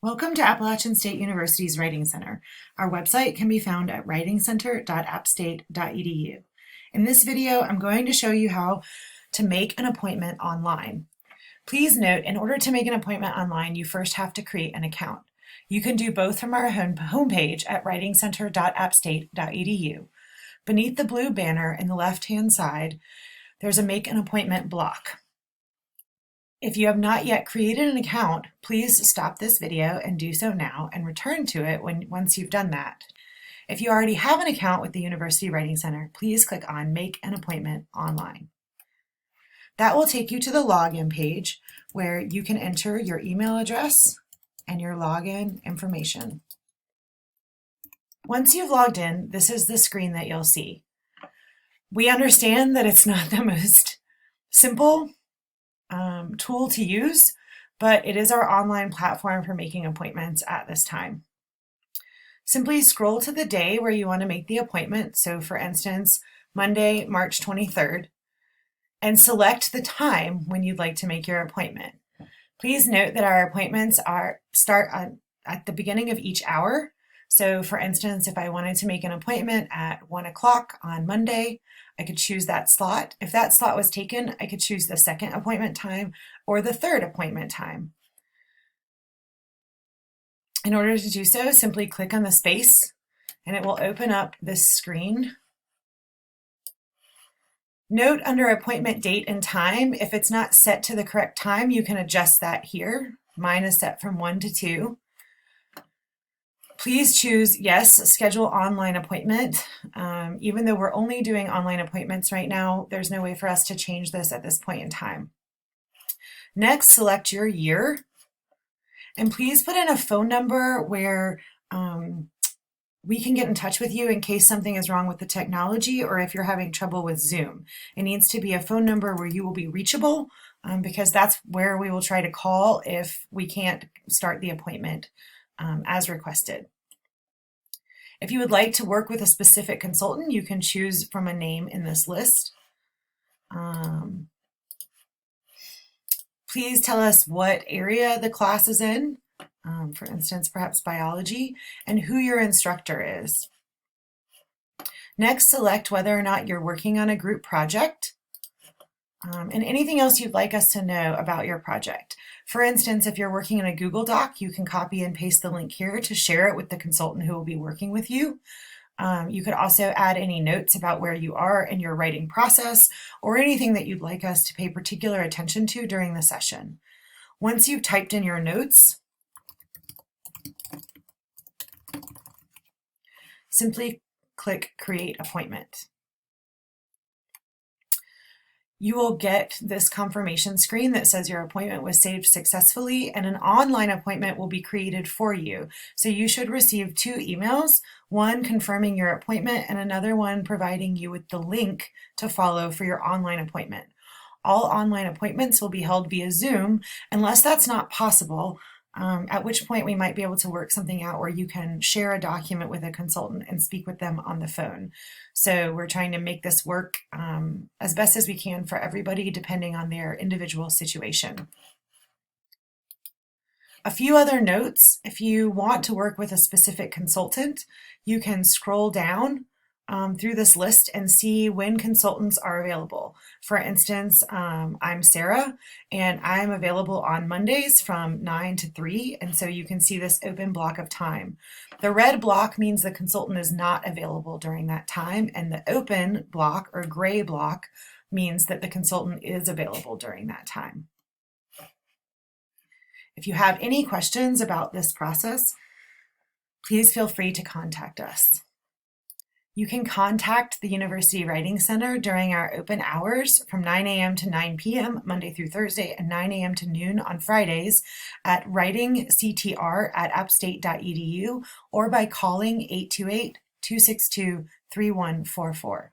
Welcome to Appalachian State University's Writing Center. Our website can be found at writingcenter.appstate.edu. In this video, I'm going to show you how to make an appointment online. Please note, in order to make an appointment online, you first have to create an account. You can do both from our homepage at writingcenter.appstate.edu. Beneath the blue banner in the left-hand side, there's a Make an Appointment block. If you have not yet created an account, please stop this video and do so now and return to it once you've done that. If you already have an account with the University Writing Center, please click on Make an Appointment Online. That will take you to the login page where you can enter your email address and your login information. Once you've logged in, this is the screen that you'll see. We understand that it's not the most simple tool to use, but it is our online platform for making appointments at this time. Simply scroll to the day where you want to make the appointment. So for instance, Monday, March 23rd, and select the time when you'd like to make your appointment. Please note that our appointments start at the beginning of each hour. So for instance, if I wanted to make an appointment at 1 o'clock on Monday, I could choose that slot. If that slot was taken, I could choose the second appointment time or the third appointment time. In order to do so, simply click on the space and it will open up this screen. Note under appointment date and time, if it's not set to the correct time, you can adjust that here. Mine is set from 1 to 2. Please choose yes, schedule online appointment. Even though we're only doing online appointments right now, there's no way for us to change this at this point in time. Next, select your year. And please put in a phone number where we can get in touch with you in case something is wrong with the technology or if you're having trouble with Zoom. It needs to be a phone number where you will be reachable because that's where we will try to call if we can't start the appointment as requested. If you would like to work with a specific consultant, you can choose from a name in this list. Please tell us what area the class is in, for instance, perhaps biology, and who your instructor is. Next, select whether or not you're working on a group project. And anything else you'd like us to know about your project. For instance, if you're working in a Google Doc, you can copy and paste the link here to share it with the consultant who will be working with you. You could also add any notes about where you are in your writing process or anything that you'd like us to pay particular attention to during the session. Once you've typed in your notes, simply click Create Appointment. You will get this confirmation screen that says your appointment was saved successfully and an online appointment will be created for you. So you should receive 2 emails, one confirming your appointment and another one providing you with the link to follow for your online appointment. All online appointments will be held via Zoom unless that's not possible, at which point we might be able to work something out where you can share a document with a consultant and speak with them on the phone. So we're trying to make this work as best as we can for everybody depending on their individual situation. A few other notes: if you want to work with a specific consultant, you can scroll down through this list and see when consultants are available. For instance, I'm Sarah and I'm available on Mondays from 9 to 3, and so you can see this open block of time. The red block means the consultant is not available during that time, and the open block or gray block means that the consultant is available during that time. If you have any questions about this process, please feel free to contact us. You can contact the University Writing Center during our open hours from 9 a.m. to 9 p.m. Monday through Thursday and 9 a.m. to noon on Fridays at writingctr@appstate.edu or by calling 828-262-3144.